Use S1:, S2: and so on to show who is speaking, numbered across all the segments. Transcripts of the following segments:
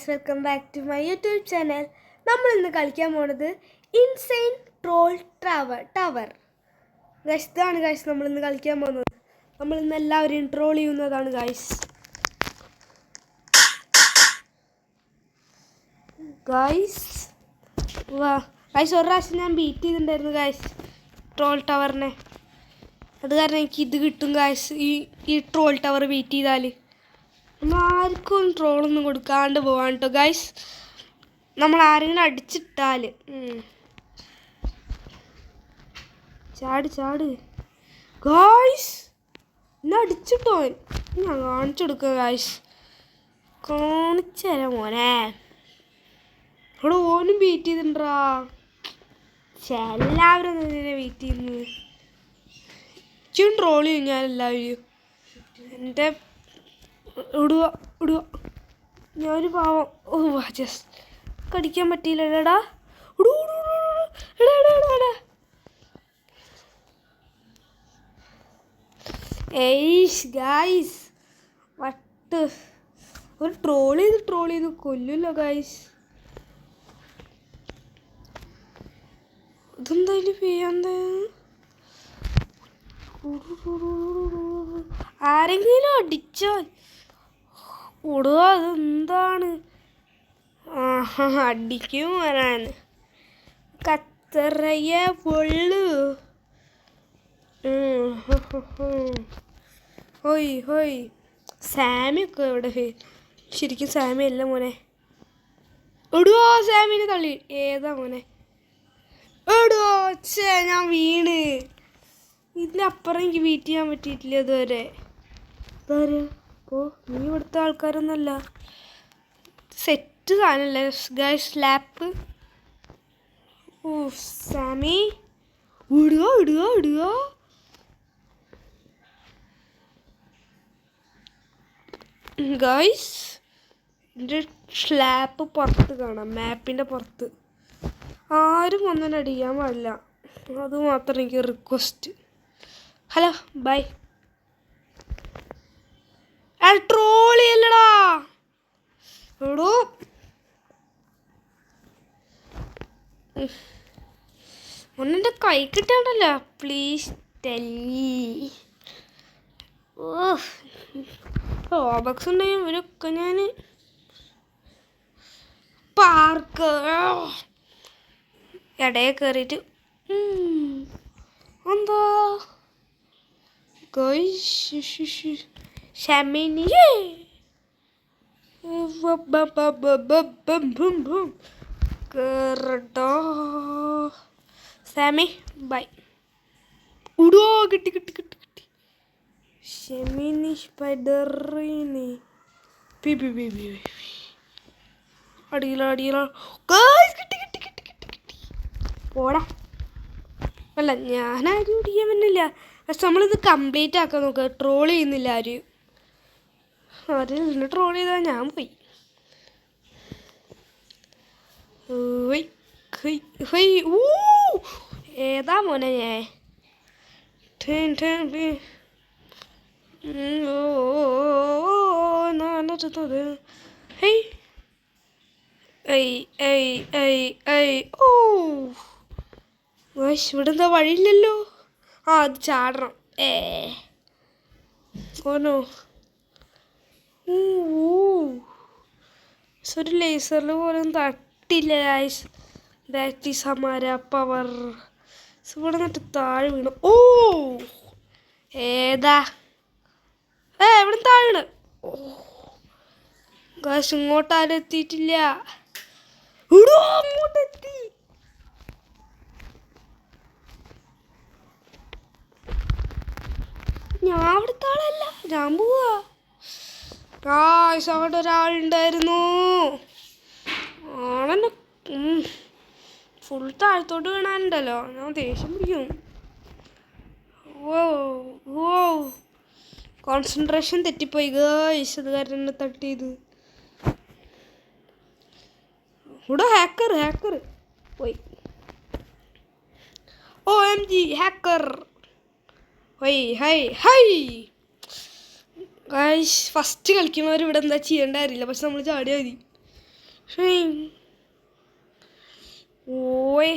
S1: Welcome back to my YouTube channel. നമ്മൾ ഇന്ന് കളിക്കാൻ പോണത് ഇൻസെയിൻ ട്രോൾ ടവർ. ഗൈസ്, ഇതാണ് ഗൈസ് നമ്മൾ ഇന്ന് കളിക്കാൻ പോകുന്നത്. നമ്മൾ ഇന്ന് എല്ലാവരെയും ട്രോൾ ചെയ്യുന്നതാണ് ഗൈസ്. വാ ഗൈസ്, ഒരു പ്രാവശ്യം ഞാൻ ബീറ്റ് ചെയ്തിട്ടുണ്ടായിരുന്നു ഗൈസ് ട്രോൾ ടവറിനെ. അത് കാരണം എനിക്ക് ഇത് കിട്ടും ഗൈസ്. ഈ ട്രോൾ ടവർ ബീറ്റ് ചെയ്താൽ നമ്മൾ ആർക്കും ട്രോളൊന്നും കൊടുക്കാണ്ട് പോവാൻ കേട്ടോ ഗൈസ്. നമ്മൾ ആരെങ്കിലും അടിച്ചിട്ടാൽ ചാട് ഗൈസ്, എന്നെ അടിച്ചിട്ടോ. ഞാൻ കാണിച്ചു കൊടുക്കുക ഗൈസ്, കാണിച്ചു തരാം മോനെ. ഇവിടെ ഓനും ബീറ്റ് ചെയ്തിട്ടുണ്ടാ. എല്ലാവരും ഇതിനെ ബീറ്റ് ചെയ്യുന്നു. ഇച്ചും ട്രോൾ ചെയ്യും ഞാൻ എല്ലാവരും. എൻ്റെ ഇടുക ഞാനൊരു പാവം. ജസ്റ്റ് കടിക്കാൻ പറ്റിയില്ലടാ. ഏയ്ഷ് ഗായ്സ്, വട്ട് ഒരു ട്രോൾ ചെയ്ത് കൊല്ലുമല്ലോ ഗായ്സ്. ഇതെന്തായാലും ചെയ്യാന്ത. ആരെങ്കിലും അടിച്ചോ ഓടുക. അതെന്താണ് അടിക്കും വരാൻ കത്തറയ പൊള്ളു. ഹോയ് സാമിയൊക്കെ എവിടെ? ശരിക്കും സാമി അല്ല മോനെ. എടുവോ സാമിനെ തള്ളി. ഏതാ മോനെ? എടുവോ ഞാൻ വീണ്. ഇതിനപ്പുറം എനിക്ക് ബീറ്റ് ചെയ്യാൻ പറ്റിയിട്ടില്ല ഇതുവരെ. അപ്പോൾ നീ ഇവിടുത്തെ ആൾക്കാരൊന്നുമല്ല. സെറ്റ് സാധനമല്ലേ ഗൈസ്, സ്ലാപ്പ്. ഓ സാമി ഇടുക. ഗൈസ്, എൻ്റെ സ്ലാപ്പ് പുറത്ത് കാണാം, മാപ്പിൻ്റെ പുറത്ത്. ആരും ഒന്നും അടിക്കാൻ പാടില്ല. അത് മാത്രം എനിക്ക് റിക്വസ്റ്റ്. Hello bye. ട്രോൾ ചെയ്യല്ലടാ. എടോ ഒന്നെൻ്റെ കൈ കിട്ടണ്ടല്ലോ പ്ലീസ് ടെല്ലി. റോബക്സ് ഉണ്ടെങ്കിൽ ഇവരൊക്കെ ഞാൻ പാർക്ക് ഇടയിൽ കയറിയിട്ട് എന്താ ഷമിനി കേറട്ടോ. സാമി ബൈ. ഉടോ കിട്ടി. ഷമിനി സ്പൈഡറിന് അടിയില കിട്ടി. പോടാ. അല്ല, ഞാനാരും പിടിക്കാൻ പറ്റില്ല. പക്ഷെ നമ്മളിത് കംപ്ലീറ്റ് ആക്കാൻ നോക്കുക. ട്രോൾ ചെയ്യുന്നില്ല ആരും. നിന്നെ ട്രോൾ ചെയ്താൽ ഞാൻ പോയി. ഏതാ മോനെ ഞാൻ? ഇവിടെ എന്താ വഴിയില്ലല്ലോ. അത് ചാടണം. ഓനോ ഒരു ലേസറിൽ പോലും തട്ടില്ല guys. That is Hamara power. ഇവിടെ നിന്നിട്ട് താഴെ വീണു. ഏതാ ഇവിടെ താഴെ? ഗൈസ്, ഇങ്ങോട്ടാരും എത്തിയിട്ടില്ല. അങ്ങോട്ടെത്തി. ഞാൻ അവിടുത്തെ ആളല്ല, ഞാൻ പോവാ. അവിടെ ഒരാളുണ്ടായിരുന്നു. ആണെന്നെ ഫുൾ താഴത്തോട്ട് വീണാനുണ്ടല്ലോ. ഞാൻ ദേഷ്യം പിടിക്കും. കോൺസെൻട്രേഷൻ തെറ്റിപ്പോയി ഗൈസ്. അത് കാരണം എന്നെ തട്ടിയത്. ഇവിടെ ഹാക്കർ പോയി. OMG hacker. Hi guys, first കളിക്കുന്നവർ ഇവിടെ എന്താ ചെയ്യേണ്ട അറിയില്ല. പക്ഷെ നമ്മൾ ചാടിയാൽ മതി. ഓയ്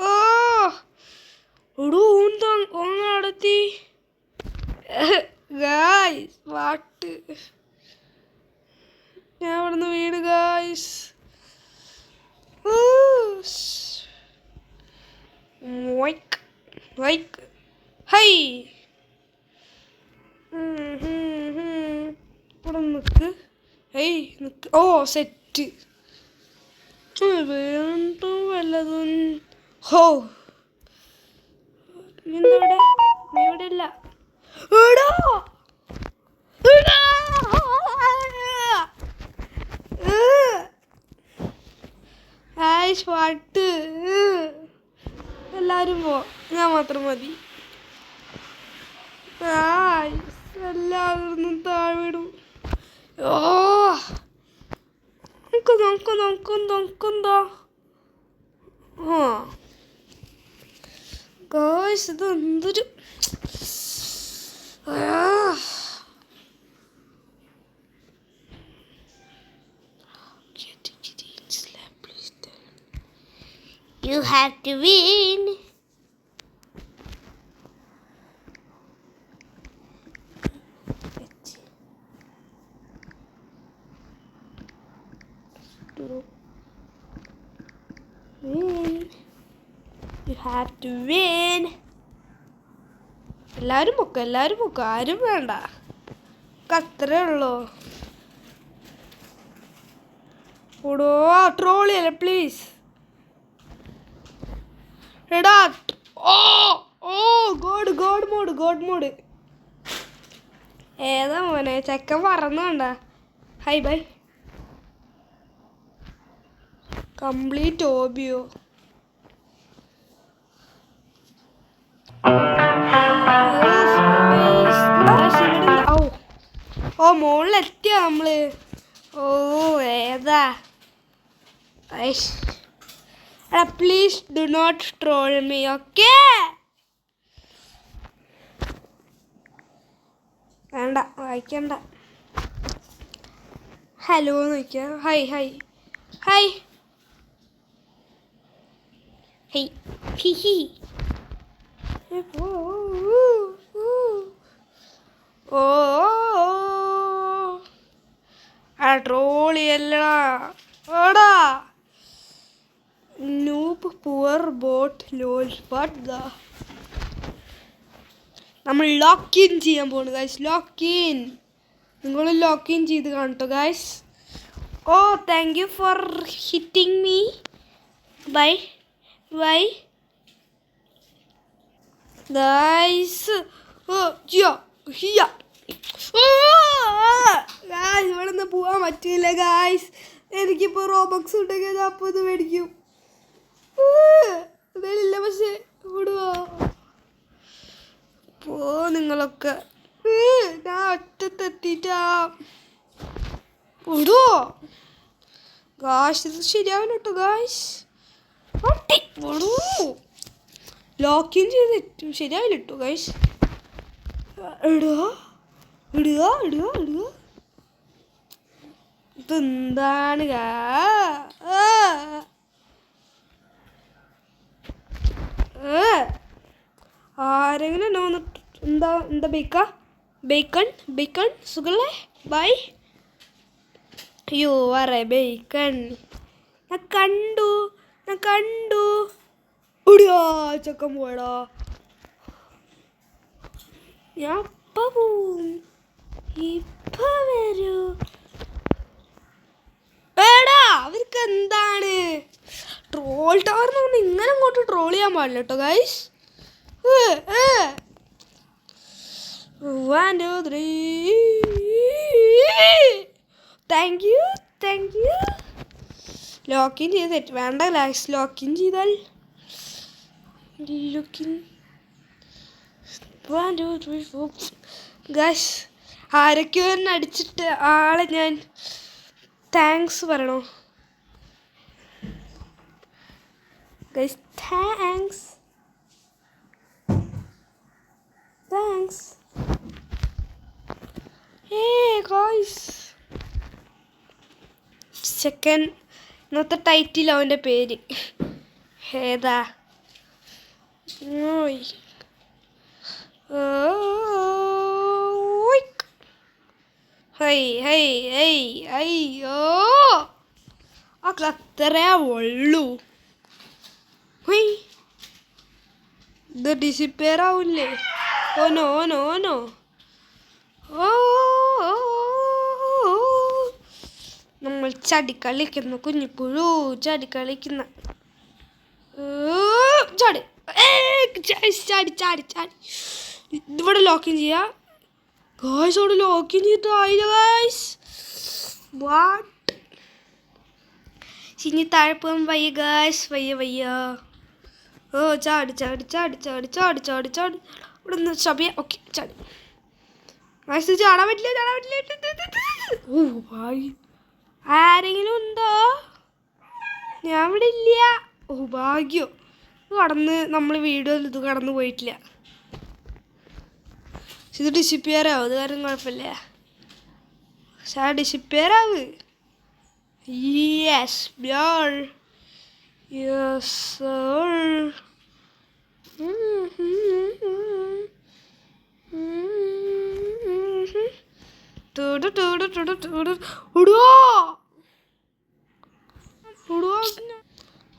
S1: ഓ ഒന്ന് നടത്തി ഗായ്സ് വാട്ട് ഞാൻ ഇവിടുന്ന് വീട് ഗായ്സ് ഹൈ ഇവിടെ നിൽക്ക് ഹേയ് നിൽക്ക് ഓ സെറ്റ് വീണ്ടും വല്ലതും ഹോ നിന്നെവിടെ നീ ഇവിടെ ഇല്ല പാട്ട് എല്ലാവരും പോ ഞാൻ മാത്രം മതി എല്ലാവരും താഴ്വിടും ഓ നോക്കെന്താ ആ ഗായ്സ് ഇത് എന്തൊരു You have to win. Win. You have to win. എല്ലാവരും പൊക്ക ആരും വേണ്ട അത്രേ ഉള്ളൂ ഓടോ ട്രോളിയല്ലേ പ്ലീസ് എടാ ഗോഡ് മോഡ് ഏതാ മോനെ ചെക്കൻ പറന്നു കണ്ട ഹൈ ബൈ കംപ്ലീറ്റ് ഓബിയോ ഓ മുകളിലെത്തിയ നമ്മള് ഓ ഏതാ please do not troll me okay വേണ്ട വായിക്കണ്ട ഹലോ എന്ന് നോക്കിയാ ഹൈ ഓ ആ ട്രോളിയല്ലടാ ഓടാ noob poor bot lol what the നമ്മൾ ലോക്കിൻ ചെയ്യാൻ പോകുന്നു ഗൈസ് ലോക്കിൻ നിങ്ങൾ ലോക്കിൻ ചെയ്ത് കാണട്ടോ ഗൈസ് ഓ thank you for hitting me bye guys ഇവിടെ നിന്ന് പോവാൻ പറ്റില്ല ഗൈസ് എനിക്കിപ്പോൾ റോബക്സ് ഉണ്ടെങ്കിൽ ഞാൻ അപ്പോൾ ഇത് മേടിക്കും ഇതിലില്ല പക്ഷെ വിടുവോ പോ നിങ്ങളൊക്കെ ഞാൻ ഒറ്റത്തെത്തിട്ടാ വിടുവോ ഗായ്സ് ഇത് ശരിയാവില്ല കേട്ടോ ഗായ്സ് വിടൂ ലോക്കിൻ ചെയ്ത് ശരിയാവില്ല കേട്ടോ ഗായ്സ് ഇടുക ഇതെന്താണ് ആരെങ്കിലും എന്നെ വന്നിട്ട് എന്താ ബേക്കൺ സുഖല്ലേ ബൈ അയ്യോ പറ ബേക്കൺ ഞാൻ കണ്ടു ഇടിയാ ചക്കൻ പോയടാ ഞാൻ ഇപ്പം പോവും ഇപ്പം വരൂ എടാ അവർക്ക് എന്താണ് ട്രോൾ ടവർ എന്ന് പറഞ്ഞാൽ ഇങ്ങനെ അങ്ങോട്ട് ട്രോൾ ചെയ്യാൻ പാടില്ല കേട്ടോ ഗൈസ് 1 2 3 താങ്ക് യു ലോക്കിൻ ചെയ്ത് തെറ്റ് വേണ്ട ഗൈസ് ലോക്കിൻ ചെയ്താൽ ലുക്കിൻ 1 2 3 4 ഗൈസ് ആരൊക്കെയോ എന്നെ അടിച്ചിട്ട് ആളെ ഞാൻ താങ്ക്സ് പറയണോ ഗൈസ് താങ്ക്സ് ഗായ്സ്. സെക്കൻഡ് ഇന്നത്തെ ടൈറ്റിൽ അവൻ്റെ പേര് ഏതാ? അയ്യോ അത്രേ ഉള്ളൂ. ഇത് ഡിസിപ്പയർ ആവില്ലേ? ഓനോ ഓനോ ഓനോ ഓ നമ്മൾ ചാടിക്കളിക്കുന്ന കുഞ്ഞിപ്പുഴു ചാടിക്കളിക്കുന്ന ചാടി ചാടി ചാടി ചാടി. ഇവിടെ ലോക്കിങ് ചെയ്യാം ഗായ്സ്. അവിടെ ലോക്കിങ് ചെയ്തിട്ടായില്ല ഗായ്സ്. വാട്ട്? ഇനി താഴെ പോകാൻ വയ്യ ഗായ്സ്. വയ്യ. ഓ ചാടി ചാടി ചാടി ചാടി ചാടി ചാടി ചാടി. ഇവിടെ നിന്ന് ഷബിയ. ഓക്കെ ചാടി ഗായ്സ്. ചാടാൻ പറ്റില്ല. ഓ ഭായി ആരെങ്കിലും ഉണ്ടോ? ഞാൻ ഇവിടെ ഇല്ല. ഓ ഭാഗ്യം. കടന്ന് നമ്മൾ വീഡിയോയിൽ ഇത് കടന്നു പോയിട്ടില്ല. ഇത് ഡിസിപ്പിയർ ആവും. അത് കാര്യം കുഴപ്പമില്ല. പക്ഷെ ആ ഡിസിപ്പിയർ ആവ്. യെസ് ബ്യാൾ. Yes sir.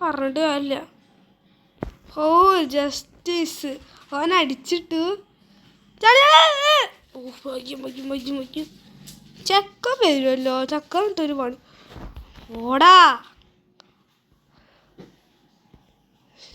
S1: പറഞ്ഞിട്ട് കാര്യമില്ല. ഓ ജസ്റ്റിസ്. അവൻ അടിച്ചിട്ട് ചക്ക വരുമല്ലോ. ചക്ക എന്നിട്ടൊരു പണി. ഓടാ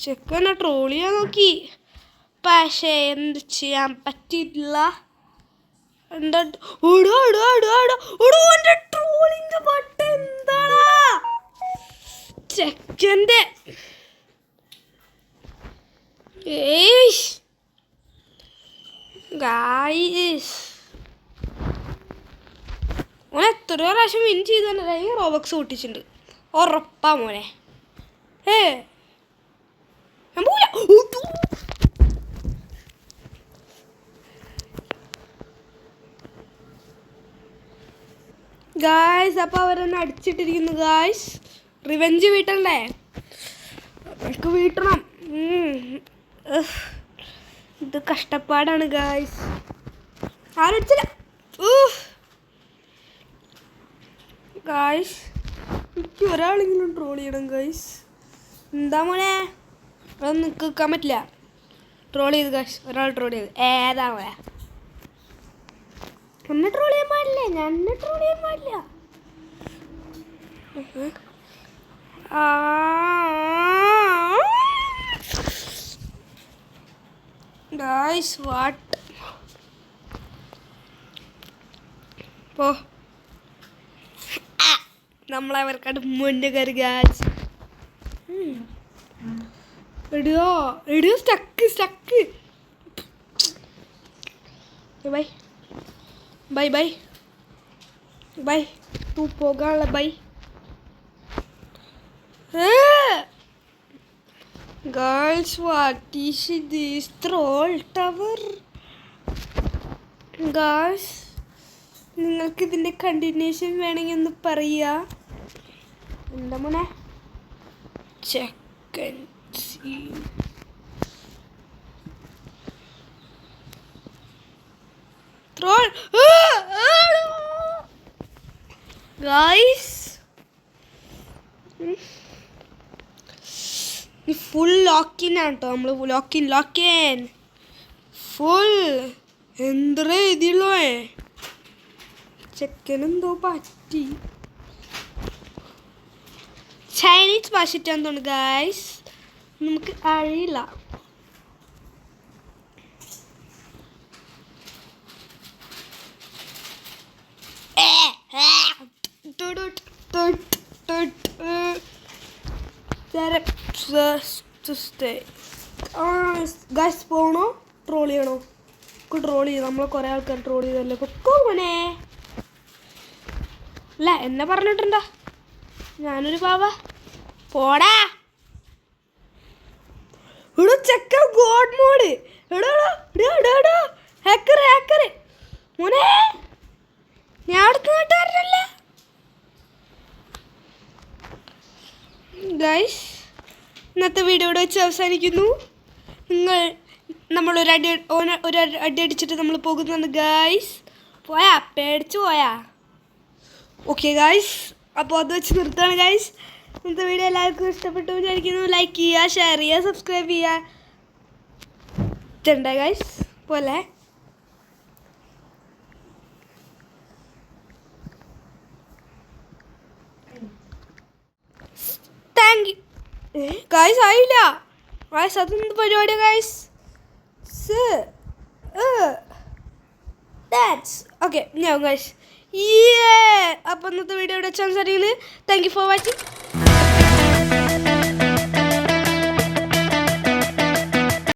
S1: ചെക്കനെ ട്രോൾ ചെയ്യാൻ നോക്കി. പക്ഷേ എന്ത് ചെയ്യാൻ പറ്റിയിട്ടില്ല. എന്താ ട്രോളിന്റെ പട്ട എന്താടാ ചെക്കൻ്റെ? ഗായ്സ് മോനെ എത്രയോ പ്രാവശ്യം വിൻ ചെയ്തല്ലേ ഈ റോബക്സ് പൊട്ടിച്ചിട്ടുണ്ട്. ഉറപ്പാ മോനെ. ഗായ്സ് അപ്പോൾ അവരെന്നെ അടിച്ചിട്ടിരിക്കുന്നു ഗായ്സ്. റിവെഞ്ച് വീട്ടണ്ടേ? നമുക്ക് വീട്ടണം. ഇത് കഷ്ടപ്പാടാണ് ഗായ്സ്. ആരടിച്ചില്ല ഗായ്സ്. എനിക്ക് ഒരാളെങ്കിലും ട്രോൾ ചെയ്യണം ഗായ്സ്. എന്താ മോനെ അതൊന്നും നിൽക്ക് നിൽക്കാൻ പറ്റില്ല. ട്രോൾ ചെയ്ത് ഗായ്സ്. ഒരാൾ ട്രോൾ ചെയ്ത്. ഏതാ മോനെ? എന്നെ ട്രോൾ ചെയ്യാൻ പാടില്ല. ഞാൻ ട്രോൾ ചെയ്യാൻ പാടില്ല. ഗായ്സ് വാട്ട് പോ നമ്മളവർക്കാട് മുന്നേ കയറി ഗായ്സ്. എടിയോ stuck. Bye bye bye bye. തൂ പോകാനുള്ള bye. Girls, what is this troll tower? Guys, നിങ്ങൾക്ക് ഇതിൻ്റെ കണ്ടിന്യൂഷൻ വേണമെങ്കിൽ ഒന്ന് പറയുക. എന്താ മോനെ? ചെക്കൻ troll. Guys, ഫുൾ ലോക്കിനാണ് കേട്ടോ. നമ്മൾ ലോക്കിൻ ഫുൾ എന്തേ ഇതില്ലോ. ചെക്കനെന്തോ പറ്റി. ചൈനീസ് ഭാഷയിട്ടാന്ന് തോന്നുന്നു ഗായ്സ്. നമുക്ക് അറിയില്ല. ഗൈസ് പോകണോ ട്രോൾ ചെയ്യണോ? ട്രോൾ ചെയ്ത് നമ്മളെ കുറേ ആൾക്കാർ ട്രോൾ ചെയ്തല്ലേ. പൊക്കോ മോനെ. അല്ല എന്നെ പറഞ്ഞിട്ടുണ്ടാ ഞാനൊരു പാവ. പോടാ ഇവിടെ ചെക്ക ഗോഡ് മോഡ്. ഹാക്കർ മോനെ. ഞാൻ ഗൈസ് ഇന്നത്തെ വീഡിയോ ഇവിടെ വെച്ച് അവസാനിക്കുന്നു. നമ്മളൊരു അടി അടിച്ചിട്ട് നമ്മൾ പോകുന്നുണ്ട് ഗൈസ്. പോയാ പേടിച്ചു പോയാ? ഓക്കെ ഗൈസ്, അപ്പോൾ അത് വെച്ച് നിർത്താണ് ഗൈസ്. ഇന്നത്തെ വീഡിയോ എല്ലാവർക്കും ഇഷ്ടപ്പെട്ടു വിചാരിക്കുന്നു. ലൈക്ക് ചെയ്യുക, ഷെയർ ചെയ്യുക, സബ്സ്ക്രൈബ് ചെയ്യുക. ഇതുണ്ട് ഗൈസ് പോലെ. Thank you guys. ആയില്ല ഗൈസ്, അതെന്ത് പരിപാടിയാണ് ഗൈസ്? ഓക്കെ ഞാൻ ഗൈസ്. അപ്പോൾ ഇന്നത്തെ വീഡിയോ ഇവിടെ വെച്ച് സംസാരിക്കുന്നത്. Thank you for watching.